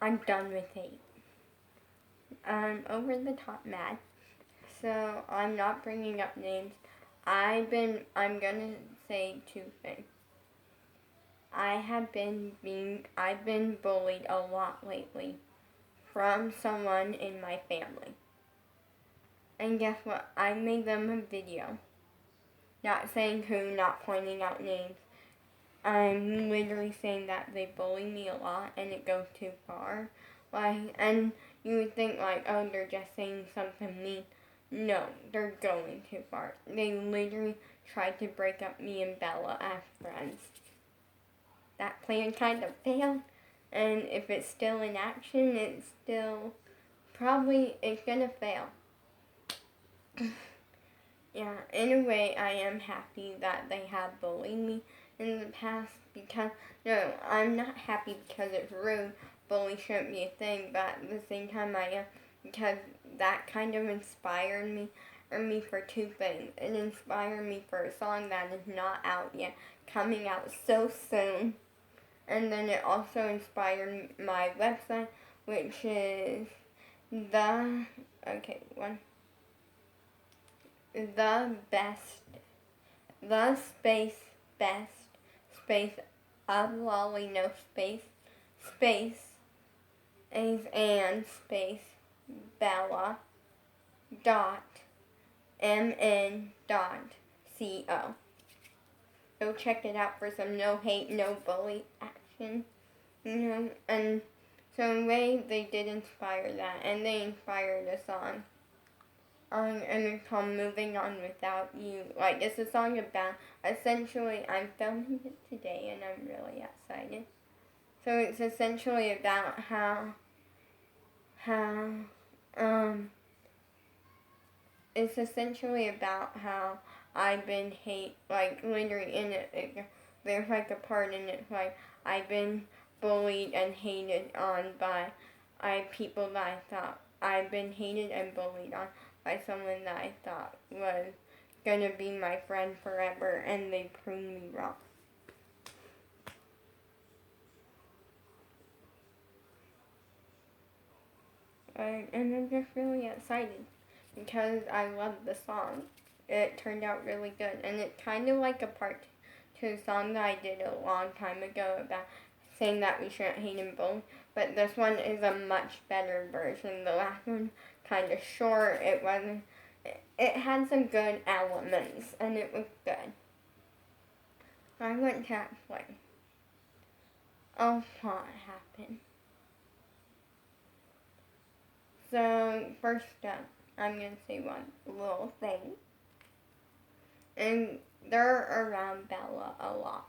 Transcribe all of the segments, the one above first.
I'm done with hate. I'm over the top mad. So I'm not bringing up names. I'm gonna say two things. I've been bullied a lot lately from someone in my family. And guess what? I made them a video. Not saying who, not pointing out names. I'm literally saying that they bully me a lot and it goes too far. And you would think oh, they're just saying something mean. No, they're going too far. They literally tried to break up me and Bella as friends. That plan kind of failed, and if it's still in action, it's gonna fail. Yeah, in a way, I am happy that they have bullied me in the past no, I'm not happy because it's rude. Bullying shouldn't be a thing, but at the same time I am because that kind of inspired me for two things. It inspired me for a song that is not out yet, coming out so soon. And then it also inspired my website, which is the space best space of lolly no space and space Bella .mn.co. Go check it out for some no hate, no bully action. And so in a way they did inspire that, and they inspired a song. And it's called Moving On Without You. It's a song about, essentially, I'm filming it today and I'm really excited. So it's essentially about how I've been literally in it, there's a part in it, I've been bullied and hated on by people that I thought, I've been hated and bullied on by someone that I thought was gonna be my friend forever, and they proved me wrong. And I'm just really excited because I love the song. It turned out really good, and it's kind of like a part to a song that I did a long time ago about saying that we shouldn't hate and bully, but this one is a much better version. The last one kind of short. It had some good elements, and it was good. I went to explain. A lot happened. So first up, I'm gonna say one little thing, and they're around Bella a lot.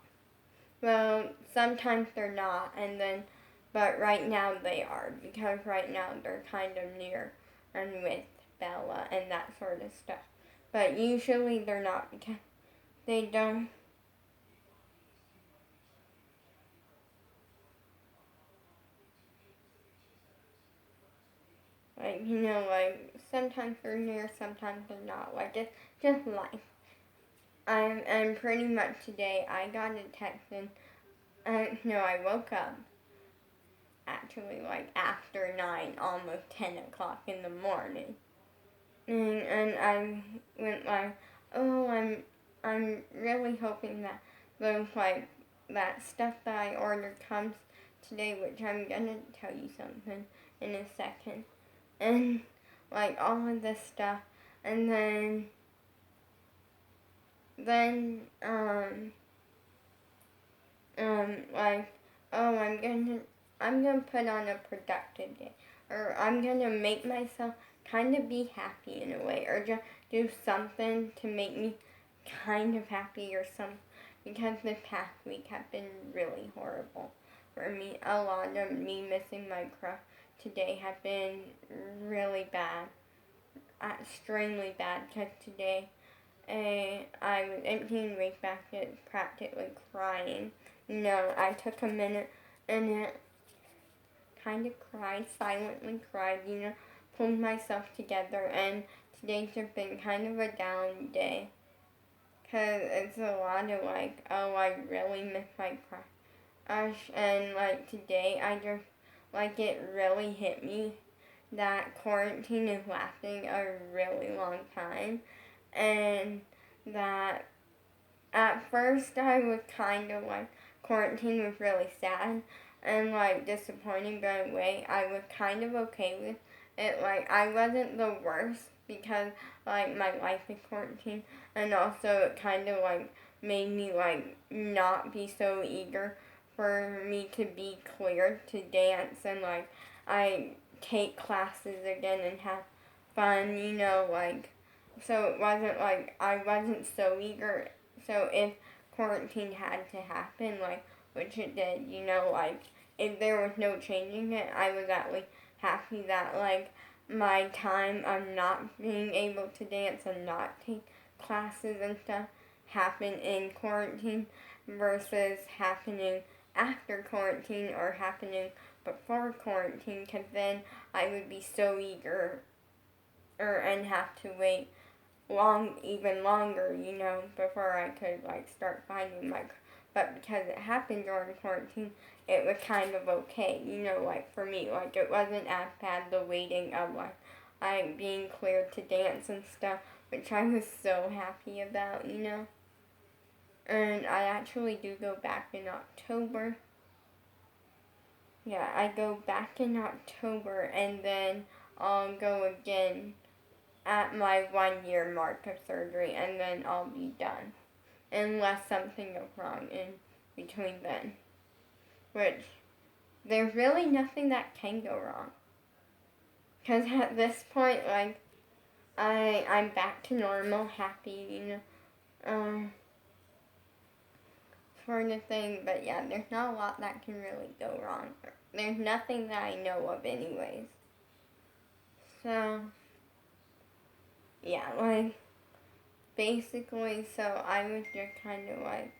Well, sometimes they're not, but right now they are, because right now they're kind of near and with Bella and that sort of stuff. But usually they're not, because they don't. Sometimes they're near, sometimes they're not. It's just life. And pretty much today I got a text and, I woke up actually after 9, almost 10 o'clock in the morning. And I went oh, I'm really hoping that those that stuff that I ordered comes today, which I'm gonna tell you something in a second. And all of this stuff, and then oh, I'm gonna put on a productive day, or I'm gonna make myself kind of be happy in a way, or just do something to make me kind of happy or something, because the past week have been really horrible for me. A lot of me missing my crush today have been really bad, extremely bad, because today I was emptying the wastebasket, practically crying. I took a minute and it kind of cried, silently cried, pulled myself together, and today's just been kind of a down day. Because it's a lot of oh, I really miss my crush. And today I just, like it really hit me that quarantine is lasting a really long time, and that at first I was kind of like, quarantine was really sad and like disappointing, but in a way I was kind of okay with it. Like, I wasn't the worst because like my life is quarantine, and also it kind of like made me like not be so eager for me to be cleared to dance, and like I take classes again and have fun, like, so it wasn't like I wasn't so eager. So if quarantine had to happen, like, which it did, like, if there was no changing it, I was at least happy that, like, my time of not being able to dance and not take classes and stuff happened in quarantine versus happening after quarantine or happening before quarantine, because then I would be so eager and have to wait even longer, before I could like start finding my. But because it happened during quarantine, it was kind of okay, like for me, like it wasn't as bad the waiting of like I being cleared to dance and stuff, which I was so happy about, And I actually do go back in October. Yeah, I go back in October, and then I'll go again at my 1 year mark of surgery, and then I'll be done. Unless something goes wrong in between then. Which, there's really nothing that can go wrong. Because at this point, like, I'm back to normal, happy, sort of thing. But yeah, there's not a lot that can really go wrong. There's nothing that I know of anyways. So, yeah, like, basically, so I was just kind of like,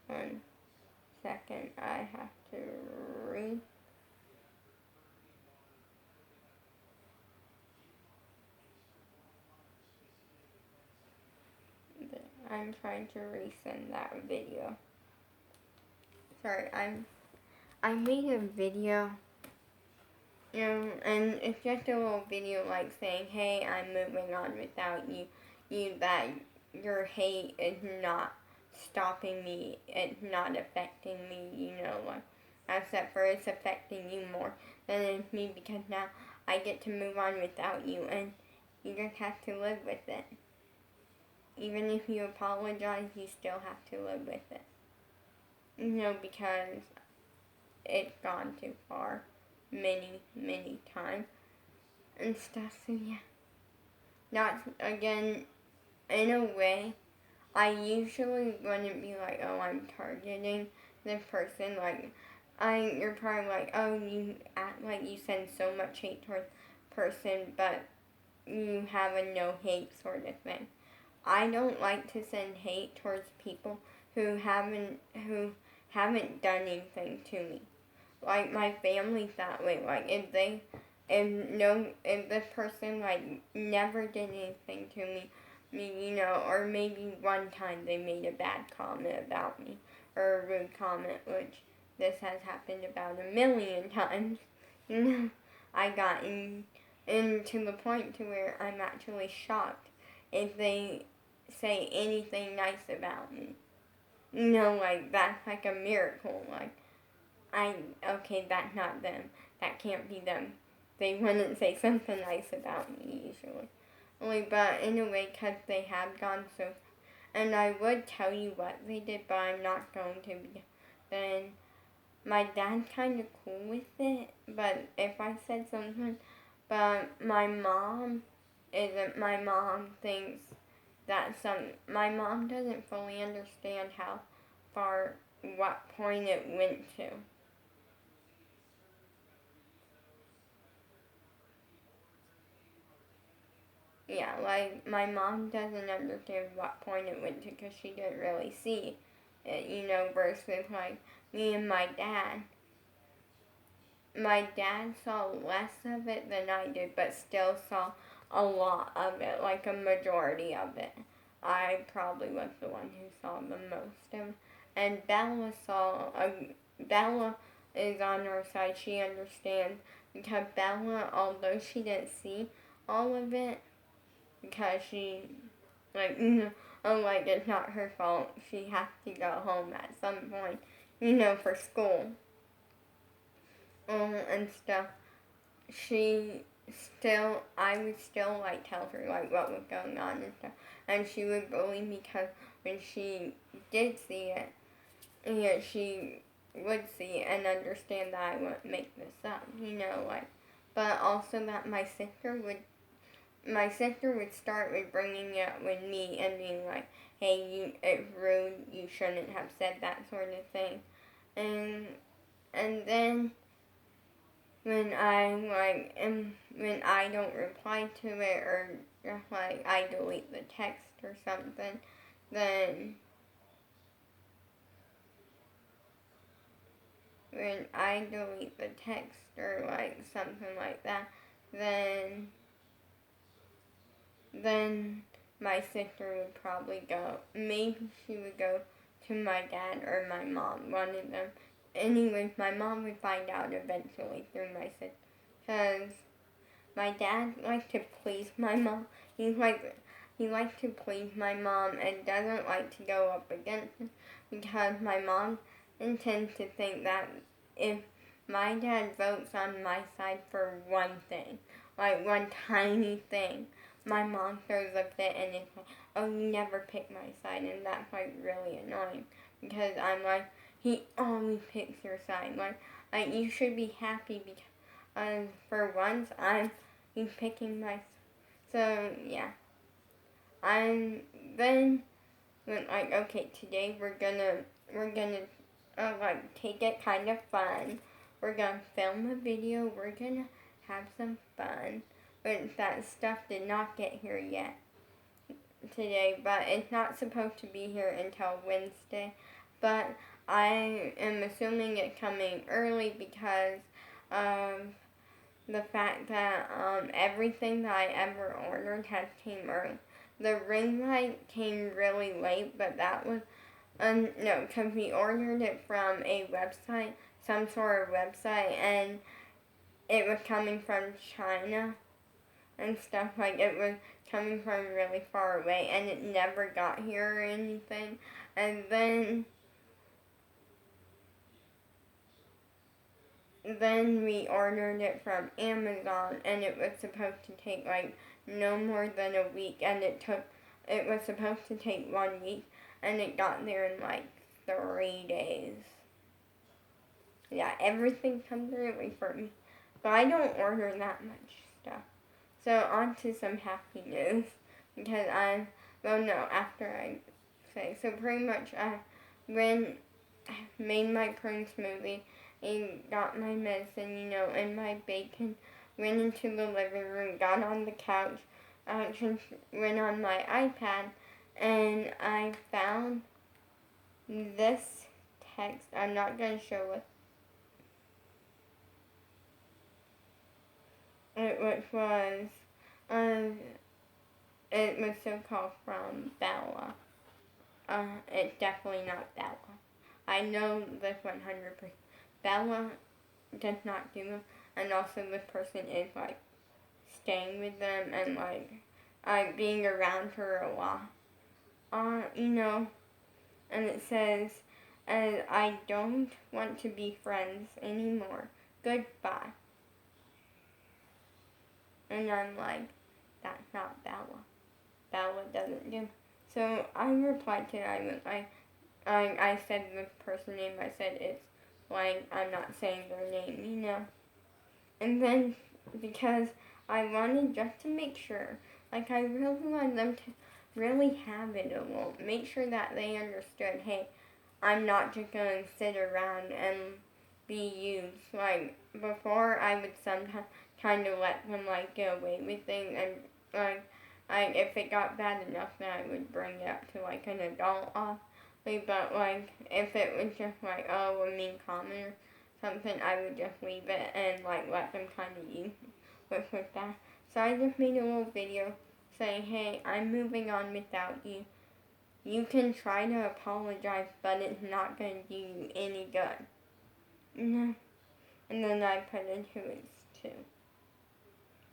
1 second, I have to read. I'm trying to resend that video. Sorry, I made a video, and it's just a little video like saying, hey, I'm moving on without you, that your hate is not stopping me, it's not affecting me, like, except for it's affecting you more than it's me, because now I get to move on without you, and you just have to live with it. Even if you apologize, you still have to live with it. Because it's gone too far many, many times and stuff, so yeah. Not, again, in a way, I usually wouldn't be like, oh, I'm targeting this person, like, you're probably like, oh, you act like you send so much hate towards person, but you have a no hate sort of thing. I don't like to send hate towards people who haven't done anything to me. Like, my family's that way. Like, if this person like never did anything to me, or maybe one time they made a bad comment about me or a rude comment, which this has happened about 1,000,000 times. I got into the point to where I'm actually shocked if they say anything nice about me. Like, that's like a miracle. Like, okay, that's not them. That can't be them. They wouldn't say something nice about me usually. But in a way, because they have gone so, and I would tell you what they did, but I'm not going to be. Then my dad's kind of cool with it, but if I said something, but my mom isn't. My mom thinks that my mom doesn't fully understand how far, what point it went to. Yeah, like, my mom doesn't understand what point it went to because she didn't really see it, versus, like, me and my dad. My dad saw less of it than I did, but still saw a lot of it, like a majority of it. I probably was the one who saw the most of and Bella is on our side. She understands because Bella, although she didn't see all of it, because she, like, like it's not her fault. She has to go home at some point, for school, and stuff. I would still, like, tell her, like, what was going on and stuff. And she would believe me because when she did see it, she would see it and understand that I wouldn't make this up, like. But also that my sister would start with bringing it up with me and being like, hey, it's rude, you shouldn't have said that sort of thing. And then when when I don't reply to it, or like I delete the text or something, then when I delete the text or like something like that, then my sister would probably go, maybe she would go to my dad or my mom, one of them. Anyways, my mom would find out eventually through my sister, because my dad likes to please my mom. He likes to please my mom and doesn't like to go up against him, because my mom intends to think that if my dad votes on my side for one thing, like one tiny thing, my mom throws a fit and it's like, oh, you never pick my side, and that's like really annoying, because I'm like, he always picks your side. Like you should be happy because for once he's picking my. So yeah, I'm then like, okay, today we're gonna like take it kind of fun. We're gonna film a video. We're gonna have some fun. But that stuff did not get here yet today, but it's not supposed to be here until Wednesday. But I am assuming it's coming early because of the fact that everything that I ever ordered has came early. The ring light came really late, but that was no, because we ordered it from a website, some sort of website, and it was coming from China and stuff. Like, it was coming from really far away, and it never got here or anything. And then we ordered it from Amazon, and it was supposed to take like no more than a week, and it was supposed to take 1 week, and it got there in like 3 days. Yeah, everything comes early for me, but I don't order that much stuff. So on to some happy news, because after I say, so pretty much I made my prune smoothie and got my medicine, and my bacon, went into the living room, got on the couch, just went on my iPad, and I found this text. I'm not going to show it, which was, it was so-called from Bella. It's definitely not Bella. I know this 100%. Bella does not do them, and also this person is like staying with them and like being around her a lot. And it says, I don't want to be friends anymore. Goodbye. And I'm like, that's not Bella. Bella doesn't do. So I replied to it. I said the person name. I said it's like, I'm not saying their name, And then because I wanted just to make sure, like I really wanted them to really have it alone. Make sure that they understood, hey, I'm not just going to sit around and be used. Like, before I would sometimes kind of let them like get away with things, and if it got bad enough, then I would bring it up to like an adult but like if it was just like, oh, a mean comment or something, I would just leave it and like let them kind of use with that. So I just made a little video saying, hey, I'm moving on without you. you can try to apologize, but it's not going to do you any good. No. And then I put in who it's to,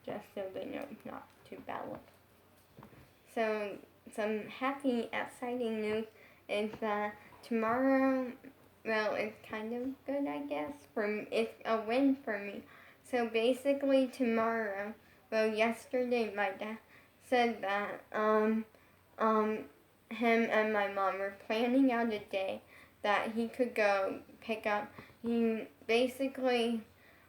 just so they know not to Bella. So, some happy, exciting news is that tomorrow, well, it's kind of good, I guess. It's a win for me. So basically tomorrow, well, yesterday my dad said that him and my mom were planning out a day that he could go pick up. He basically,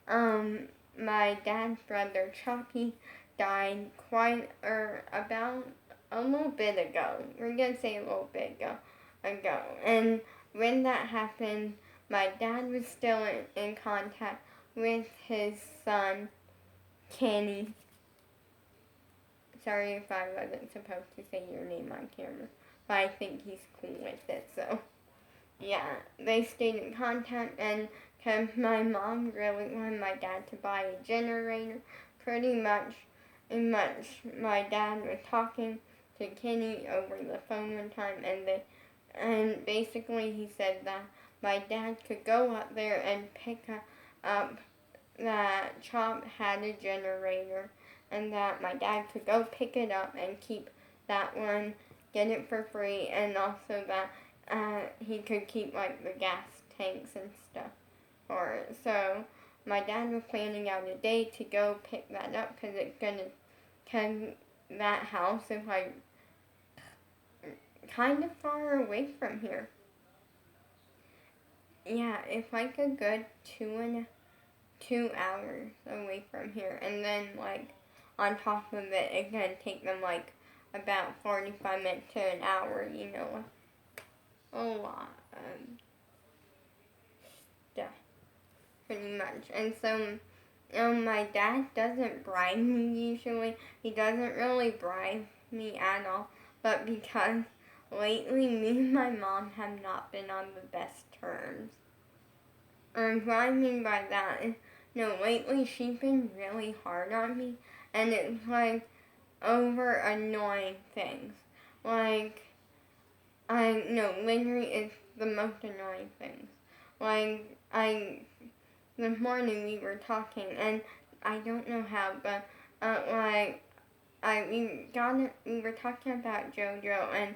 my dad's brother Chucky died about a little bit ago. We're gonna say a little bit ago. And when that happened, my dad was still in contact with his son, Kenny. Sorry if I wasn't supposed to say your name on camera, but I think he's cool with it, so. Yeah, they stayed in contact, and because my mom really wanted my dad to buy a generator, pretty much my dad was talking to Kenny over the phone one time, and basically he said that my dad could go up there and pick up that Chop had a generator, and that my dad could go pick it up and keep that one, get it for free, and also that he could keep like the gas tanks and stuff for it. So my dad was planning out a day to go pick that up because that house is like kind of far away from here. Yeah, it's like a good 2 hours away from here, and then like on top of it, it's gonna take them like about 45 minutes to an hour, a lot of stuff, pretty much. And so, my dad doesn't bribe me usually. He doesn't really bribe me at all, but because lately me and my mom have not been on the best terms. What I mean by that is, lately she's been really hard on me, and it's like over annoying things. Like, literally it's the most annoying things. Like, this morning we were talking, and I don't know how, but, we were talking about JoJo, and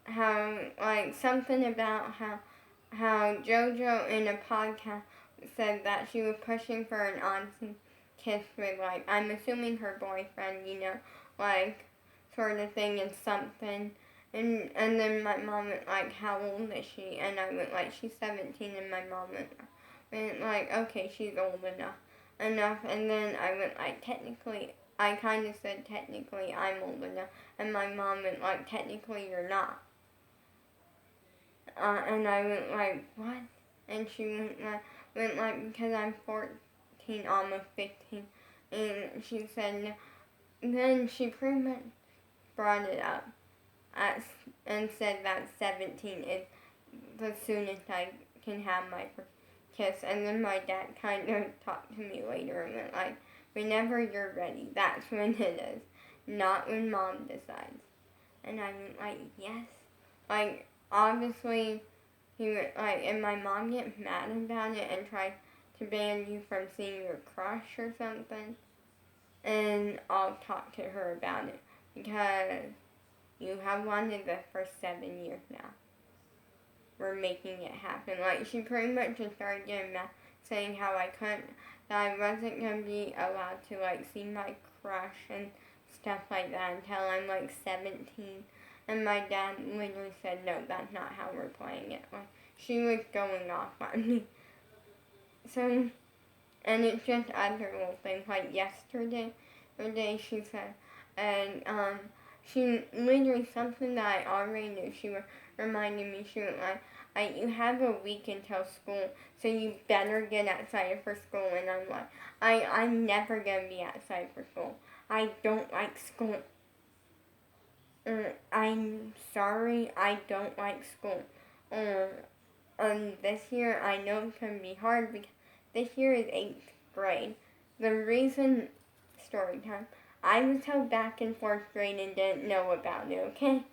how, like, something about how JoJo in a podcast said that she was pushing for an on-scene kiss with, like, I'm assuming her boyfriend, like, sort of thing and something. And then my mom went like, how old is she? And I went like, she's 17, and my mom went like, okay, she's old enough. And then I went like, technically, I kind of said technically I'm old enough. And my mom went like, technically you're not. And I went like, what? And she went like, because I'm 14, almost 15. And she said, no. Then she pretty much brought it up and said that 17 is the soonest I can have my first kiss. And then my dad kind of talked to me later and went like, whenever you're ready, that's when it is, not when mom decides. And I went like, yes. Like, obviously, he went like, and my mom gets mad about it and tries to ban you from seeing your crush or something. And I'll talk to her about it, because you have wanted this for 7 years now. We're making it happen. Like, she pretty much just started getting mad, saying how that I wasn't going to be allowed to, like, see my crush and stuff like that until I'm, like, 17. And my dad literally said, no, that's not how we're playing it. Like, she was going off on me. So, and it's just other little things. Like, yesterday she said, and, she literally, something that I already knew, she reminded me, she was like, you have a week until school, so you better get excited for school. And I'm like, I'm never going to be excited for school. I don't like school. I'm sorry, I don't like school. This year, I know it's going to be hard because this year is 8th grade. The reason, story time, I was held back in 4th grade and didn't know about it, okay?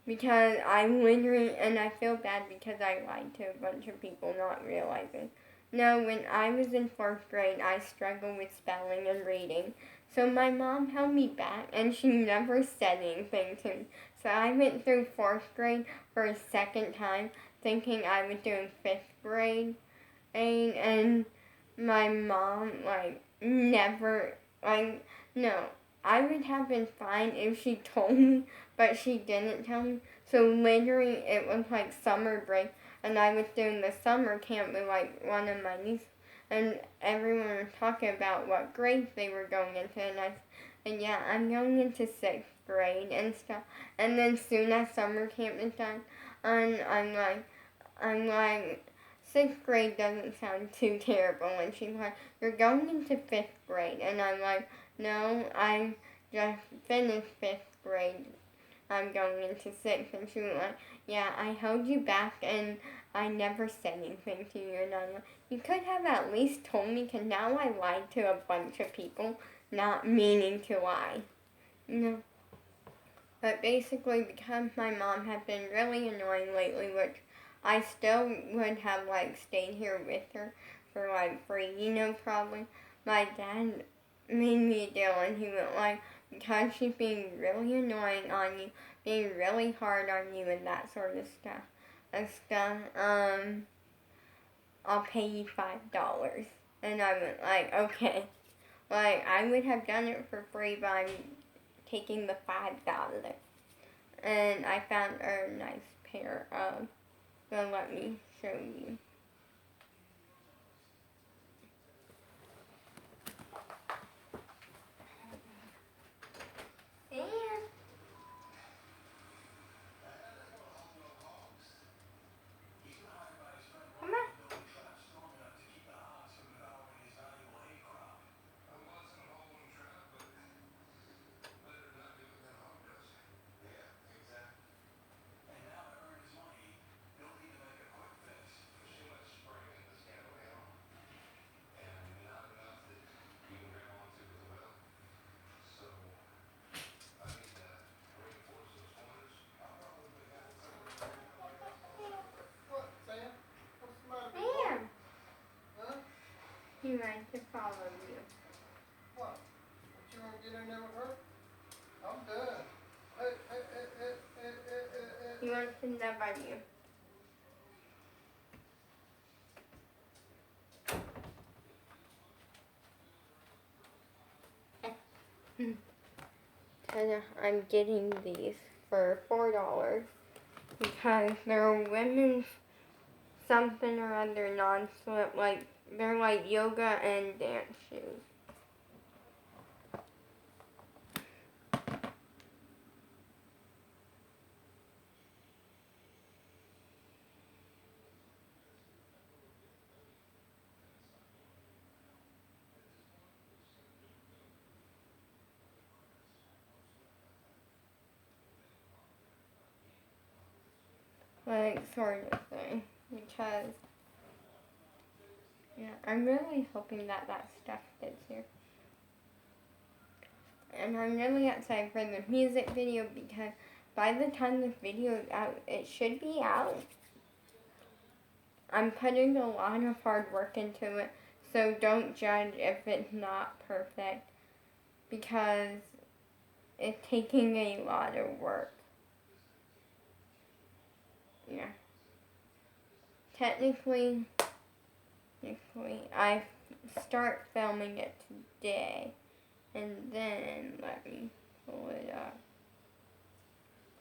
because I literally, and I feel bad because I lied to a bunch of people not realizing. No, when I was in 4th grade, I struggled with spelling and reading. So my mom held me back and she never said anything to me. So I went through 4th grade for a second time thinking I was doing 5th grade. And my mom, like, never, like, no, I would have been fine if she told me, but she didn't tell me. So literally, it was like summer break, and I was doing the summer camp with like one of my nieces, and everyone was talking about what grades they were going into, and I said, yeah, I'm going into 6th grade and stuff. And then soon as summer camp is done, and I'm like, 6th grade doesn't sound too terrible. And she's like, you're going into 5th grade. And I'm like, no, I just finished 5th grade. I'm going into 6th. And she was like, yeah, I held you back and I never said anything to you. And I'm like, you could have at least told me, because now I lied to a bunch of people, not meaning to lie. You know? But basically, because my mom had been really annoying lately, which I still would have like stayed here with her for like free, probably. My dad made me a deal, and he went like, because she's being really annoying on you, being really hard on you, and that sort of stuff. I'll pay you $5. And I went like, okay. Like, I would have done it for free, but I'm taking the $5. And I found a nice pair of, so let me show you. And come on. What, Sam? What's the matter, big boy? Sam, Huh? he wants to follow you. What? What you want to get in there with her? I'm done. Hey, hey, hey, hey, hey, hey, hey, hey. He wants to nub on you. And I'm getting these for $4 because they're women's something or other non-slip, like they're like yoga and dance shoes. Like sort of thing, because yeah, I'm really hoping that that stuff fits here. And I'm really excited for the music video because by the time this video is out, it should be out. I'm putting a lot of hard work into it, so don't judge if it's not perfect because it's taking a lot of work. Yeah. Technically, I start filming it today, and then let me pull it up.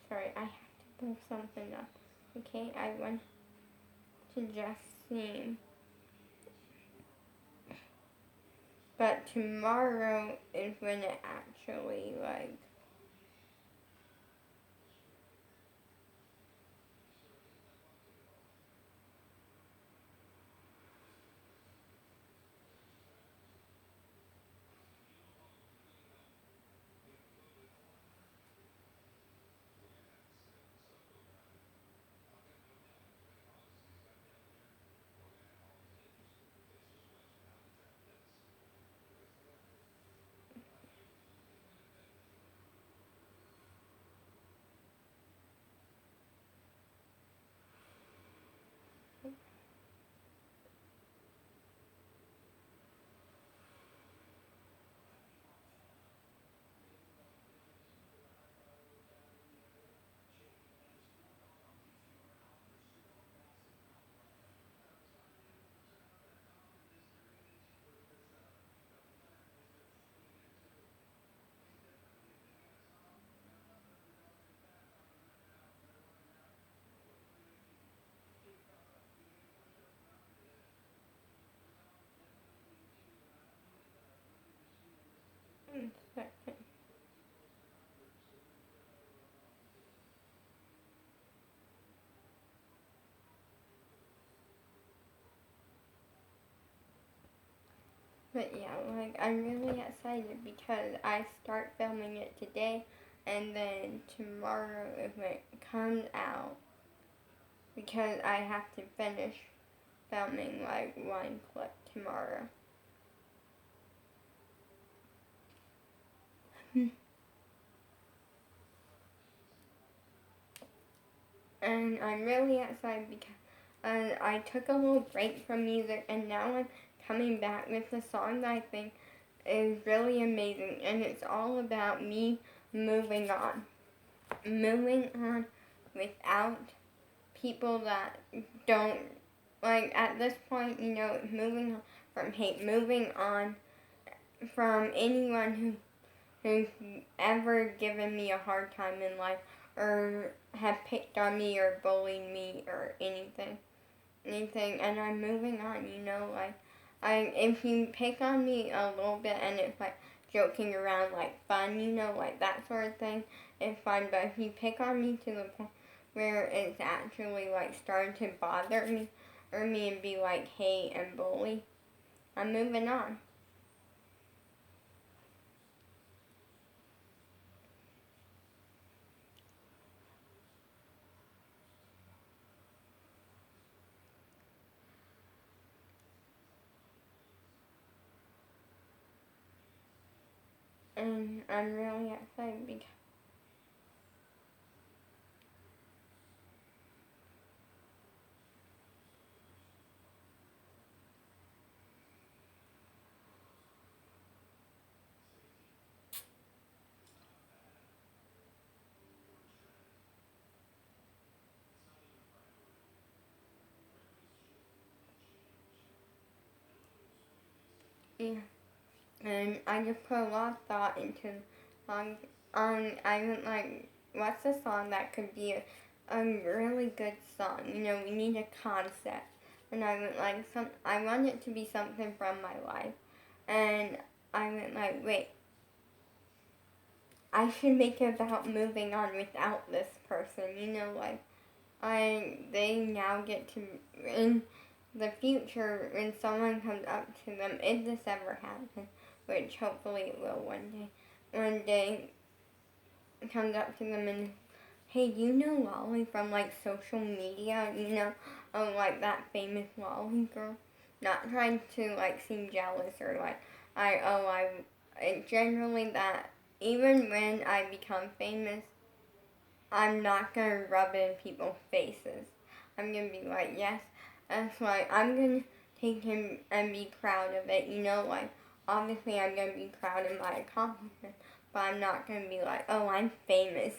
Sorry, I have to pull something up. Okay, I want to just see. But tomorrow is when it actually like. But yeah, like I'm really excited because I start filming it today, and then tomorrow if it comes out, because I have to finish filming like one clip tomorrow. And I'm really excited because I took a little break from music, and now I'm coming back with a song that I think is really amazing, and it's all about me moving on. Moving on without people that don't, like, at this point, moving on from hate, moving on from anyone who's ever given me a hard time in life or have picked on me or bullied me or anything, and I'm moving on, like, if you pick on me a little bit and it's like joking around, like fun, like that sort of thing, it's fine, but if you pick on me to the point where it's actually like starting to bother me and be like hate and bully, I'm moving on. And I'm really excited because yeah. And I just put a lot of thought into song. I went like, what's a song that could be a really good song? We need a concept. And I went like, I want it to be something from my life. And I went like, wait, I should make it about moving on without this person. Like, they now get to, in the future, when someone comes up to them, if this ever happens, which hopefully it will one day comes up to them and, hey, you know Lolly from like social media, like that famous Lolly girl? Not trying to like seem jealous or like, generally that even when I become famous, I'm not gonna rub it in people's faces. I'm gonna be like, yes, that's right. I'm gonna take him and be proud of it. Like, obviously I'm gonna be proud of my accomplishment, but I'm not gonna be like, oh, I'm famous.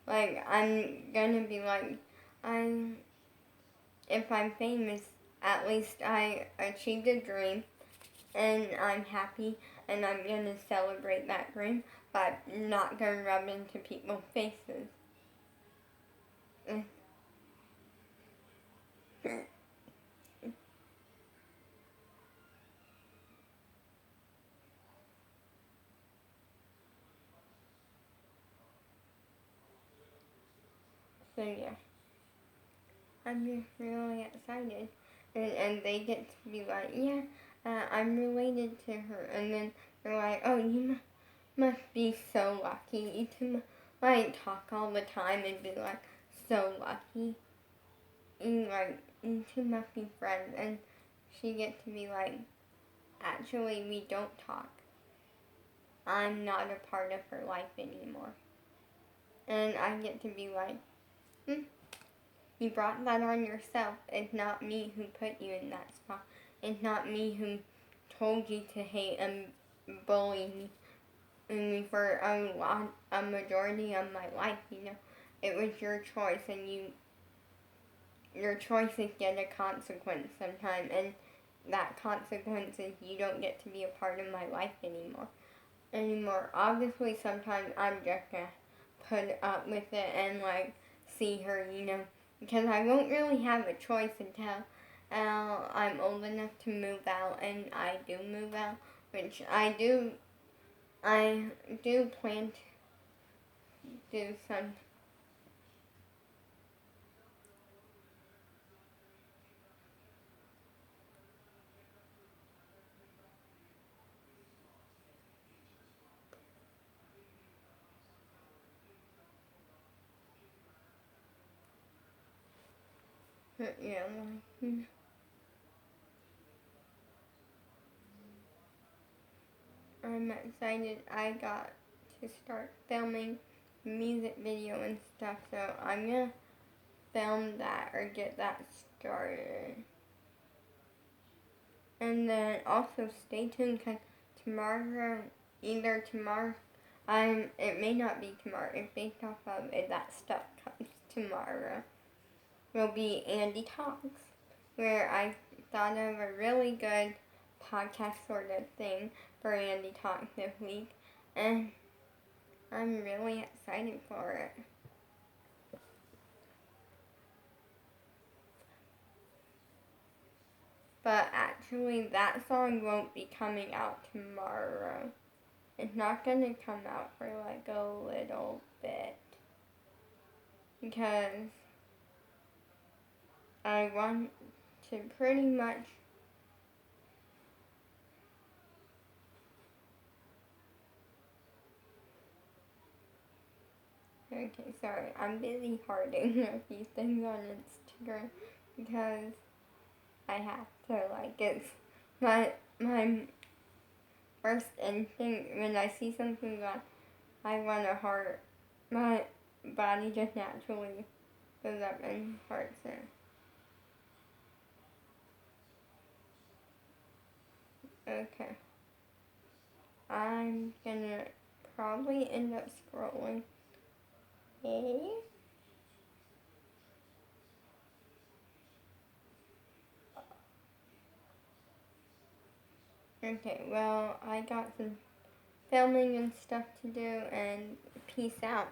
I, I'm gonna be like, if I'm famous, at least I achieved a dream, and I'm happy, and I'm gonna celebrate that dream, but not gonna rub into people's faces. So yeah, I'm just really excited, and they get to be like, yeah, I'm related to her, and then they're like, oh, you must be so lucky. You two like talk all the time and be like so lucky. You two must be friends, and she gets to be like, actually, we don't talk. I'm not a part of her life anymore. And I get to be like, you brought that on yourself. It's not me who put you in that spot. It's not me who told you to hate and bully me for a majority of my life, It was your choice, and your choices get a consequence sometimes, and that consequence is you don't get to be a part of my life anymore. Obviously, sometimes I'm just gonna put up with it and like see her, because I won't really have a choice until I'm old enough to move out, and I do move out, which I do. I do plan to do some. But yeah, like, I'm excited. I got to start filming music video and stuff, so I'm gonna film that or get that started. And then also stay tuned because tomorrow, either tomorrow, it may not be tomorrow, it's based off of if that stuff comes tomorrow, will be Andy Talks, where I thought of a really good podcast sort of thing for Andy Talks this week, and I'm really excited for it. But actually, that song won't be coming out tomorrow. It's not gonna come out for like a little bit. Because I want to pretty much okay, sorry, I'm busy hearting a few things on Instagram because I have to, like, it's my first instinct when I see something that I want to heart, my body just naturally goes up and hearts it. Okay. I'm gonna probably end up scrolling. Hey? Okay, well, I got some filming and stuff to do, and peace out.